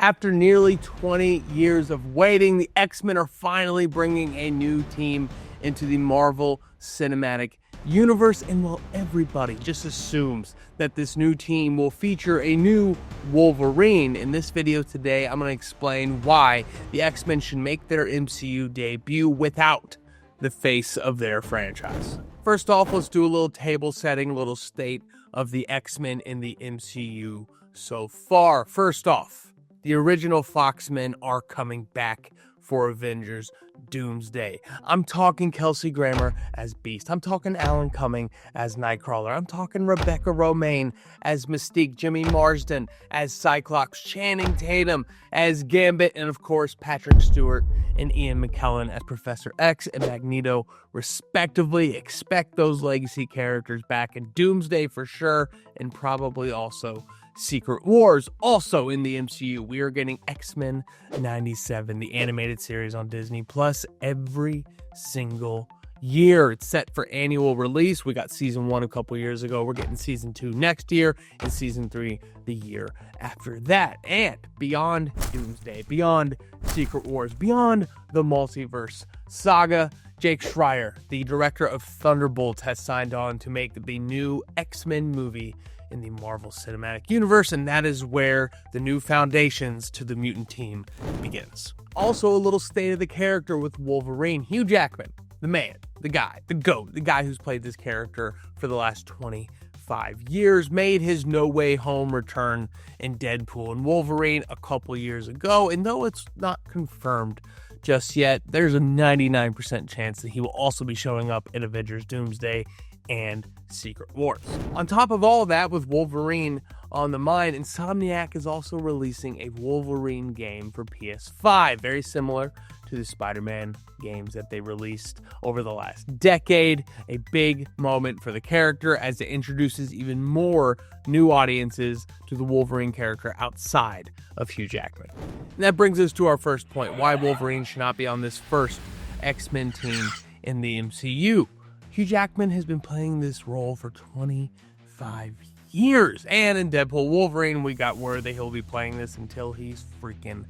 After nearly 20 years of waiting, the X-Men are finally bringing a new team into the Marvel Cinematic Universe, and while everybody just assumes that this new team will feature a new Wolverine, in this video today I'm going to explain why the X-Men should make their MCU debut without the face of their franchise. First off, let's do a little table setting, a little state of the X-Men in the MCU so far. First off, the original Foxmen are coming back for Avengers Doomsday. I'm talking Kelsey Grammer as Beast. I'm talking Alan Cumming as Nightcrawler. I'm talking Rebecca Romijn as Mystique, Jimmy Marsden as Cyclops, Channing Tatum as Gambit, and of course Patrick Stewart and Ian McKellen as Professor X and Magneto, respectively. Expect those legacy characters back in Doomsday for sure, and probably also Secret Wars. Also in the MCU, we are getting X-Men 97, the animated series on Disney Plus, every single year. It's set for annual release. We got season 1 a couple years ago. We're getting season 2 next year, and season 3 the year after that. And beyond Doomsday, beyond Secret Wars, beyond the multiverse saga, Jake Schreier, the director of Thunderbolts, has signed on to make the new X-Men movie in the Marvel Cinematic Universe, and that is where the new foundations to the mutant team begins. Also, a little state of the character with Wolverine. Hugh Jackman, the man, the guy, the GOAT, the guy who's played this character for the last 25 years, made his No Way Home return in Deadpool and Wolverine a couple years ago, and though it's not confirmed just yet, there's a 99% chance that he will also be showing up in Avengers Doomsday and Secret Wars. On top of all of that, with Wolverine on the mind, Insomniac is also releasing a Wolverine game for PS5, very similar to the Spider-Man games that they released over the last decade. A big moment for the character as it introduces even more new audiences to the Wolverine character outside of Hugh Jackman. And that brings us to our first point, why Wolverine should not be on this first X-Men team in the MCU. Hugh Jackman has been playing this role for 25 years, and in Deadpool Wolverine, we got word that he'll be playing this until he's freaking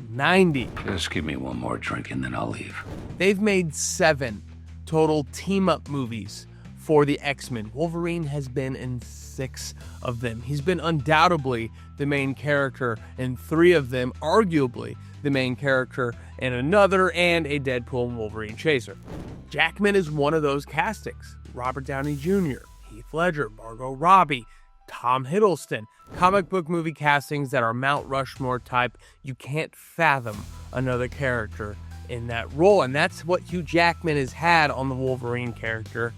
90. Just give me one more drink and then I'll leave. They've made 7 total team-up movies for the X-Men. Wolverine has been in 6 of them. He's been undoubtedly the main character in 3 of them, arguably the main character in another, and a Deadpool and Wolverine chaser. Jackman is one of those castings. Robert Downey Jr., Heath Ledger, Margot Robbie, Tom Hiddleston. Comic book movie castings that are Mount Rushmore type. You can't fathom another character in that role, and that's what Hugh Jackman has had on the Wolverine character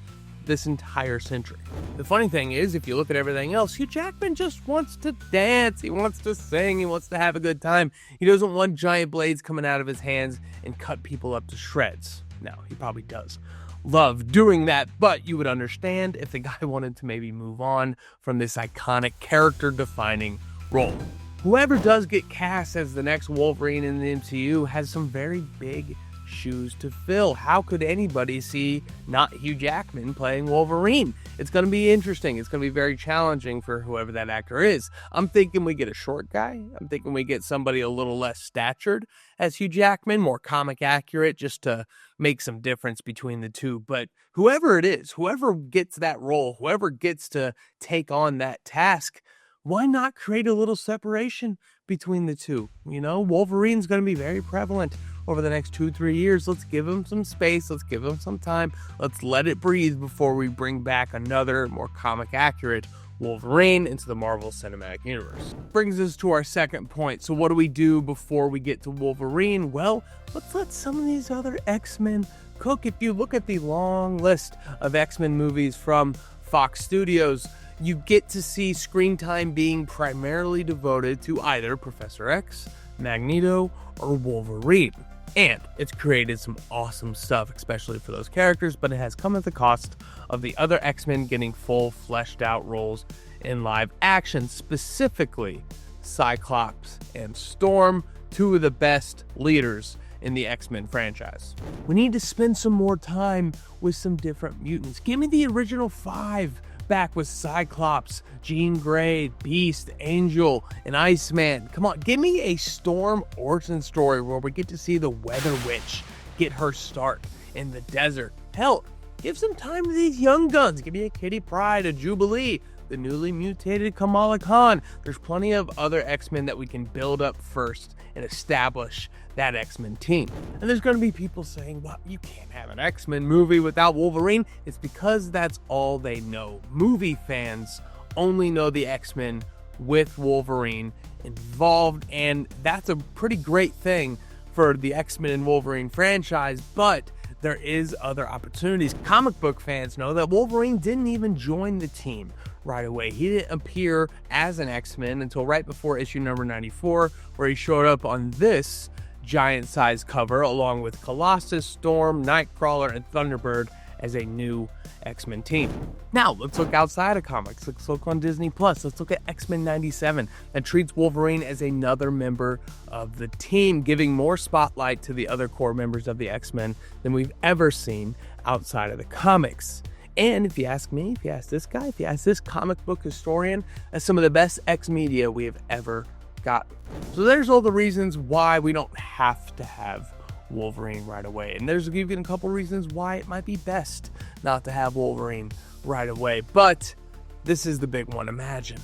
this entire century. The funny thing is, if you look at everything else, Hugh Jackman just wants to dance, he wants to sing, he wants to have a good time. He doesn't want giant blades coming out of his hands and cut people up to shreds. Now, he probably does love doing that, but you would understand if the guy wanted to maybe move on from this iconic character-defining role. Whoever does get cast as the next Wolverine in the MCU has some very big shoes to fill. How could anybody see not Hugh Jackman playing Wolverine? It's going to be interesting. It's going to be very challenging for whoever that actor is. I'm thinking we get a short guy. I'm thinking we get somebody a little less statured as Hugh Jackman, more comic accurate, just to make some difference between the two. But whoever it is, whoever gets that role, whoever gets to take on that task, why not create a little separation between the two? You know, Wolverine's going to be very prevalent over the next 2-3 years. Let's give him some space. Let's give him some time. Let's let it breathe before we bring back another more comic accurate Wolverine into the Marvel Cinematic Universe. Brings us to our second point. So what do we do before we get to Wolverine? Well, let's let some of these other X-Men cook. If you look at the long list of X-Men movies from Fox Studios, you get to see screen time being primarily devoted to either Professor X, Magneto, or Wolverine. And it's created some awesome stuff, especially for those characters, but it has come at the cost of the other X-Men getting full, fleshed out roles in live action, specifically Cyclops and Storm, 2 of the best leaders in the X-Men franchise. We need to spend some more time with some different mutants. Give me the original 5 back with Cyclops, Jean Grey, Beast, Angel, and Iceman. Come on, give me a Storm origin story where we get to see the Weather Witch get her start in the desert. Hell, give some time to these young guns. Give me a Kitty Pryde, a Jubilee, the newly mutated Kamala Khan. There's plenty of other X-Men that we can build up first and establish that X-Men team. And there's going to be people saying, well, you can't have an X-Men movie without Wolverine. It's because that's all they know. Movie fans only know the X-Men with Wolverine involved, and that's a pretty great thing for the X-Men and Wolverine franchise, but there is other opportunities. Comic book fans know that Wolverine didn't even join the team right away. He didn't appear as an X-Men until right before issue number 94, where he showed up on this giant-sized cover along with Colossus, Storm, Nightcrawler, and Thunderbird as a new X-Men team. Now, let's look outside of comics. Let's look on Disney+. Let's look at X-Men 97 that treats Wolverine as another member of the team, giving more spotlight to the other core members of the X-Men than we've ever seen outside of the comics. And if you ask me, if you ask this guy, if you ask this comic book historian, that's some of the best X-media we have ever gotten. So there's all the reasons why we don't have to have Wolverine right away. And there's even a couple reasons why it might be best not to have Wolverine right away. But this is the big one. Imagine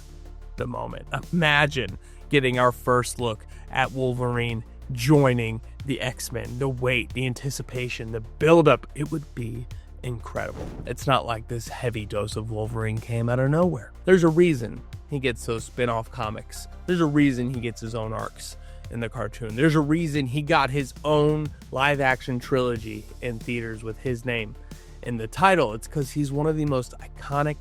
the moment. Imagine getting our first look at Wolverine joining the X-Men. The wait, the anticipation, the buildup. It would be incredible. It's not like this heavy dose of Wolverine came out of nowhere. There's a reason he gets those spin-off comics. There's a reason he gets his own arcs in the cartoon. There's a reason he got his own live-action trilogy in theaters with his name in the title. It's because he's one of the most iconic,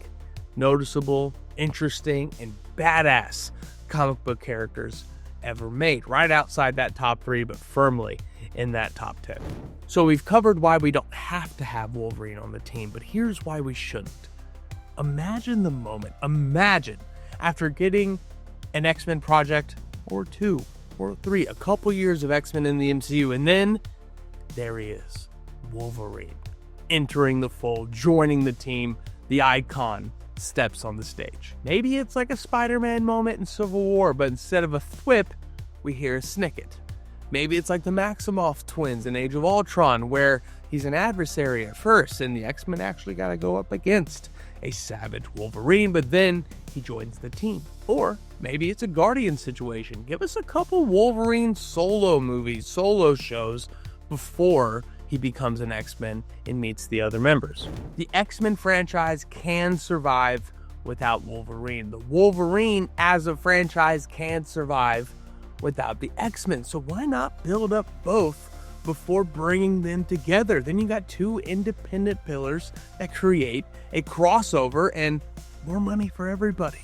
noticeable, interesting, and badass comic book characters ever made. Right outside that top 3, but firmly in that top 10. So we've covered why we don't have to have Wolverine on the team, but here's why we shouldn't. Imagine the moment. Imagine after getting an X-Men project or 2 or 3, a couple years of X-Men in the MCU, and then there he is, Wolverine, entering the fold, joining the team. The icon steps on the stage. Maybe it's like a Spider-Man moment in Civil War, but instead of a thwip, we hear a snicket. Maybe it's like the Maximoff twins in Age of Ultron, where he's an adversary at first, and the X-Men actually got to go up against a savage Wolverine, but then he joins the team. Or maybe it's a Guardian situation. Give us a couple Wolverine solo movies, solo shows before he becomes an X-Men and meets the other members. The X-Men franchise can survive without Wolverine. The Wolverine as a franchise can survive without the X-Men. So why not build up both before bringing them together? Then you got 2 independent pillars that create a crossover and more money for everybody.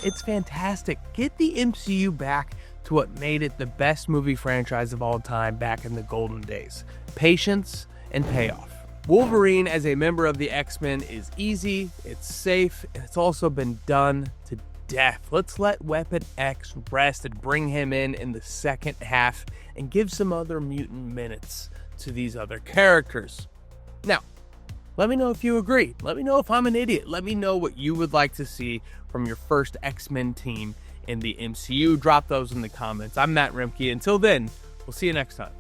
It's fantastic. Get the MCU back to what made it the best movie franchise of all time back in the golden days. Patience and payoff. Wolverine as a member of the X-Men is easy, it's safe, and it's also been done to death. Let's let Weapon X rest and bring him in the second half and give some other mutant minutes to these other characters. Now, let me know if you agree. Let me know if I'm an idiot. Let me know what you would like to see from your first X-Men team in the MCU. Drop those in the comments. I'm Matt Roembke. Until then, we'll see you next time.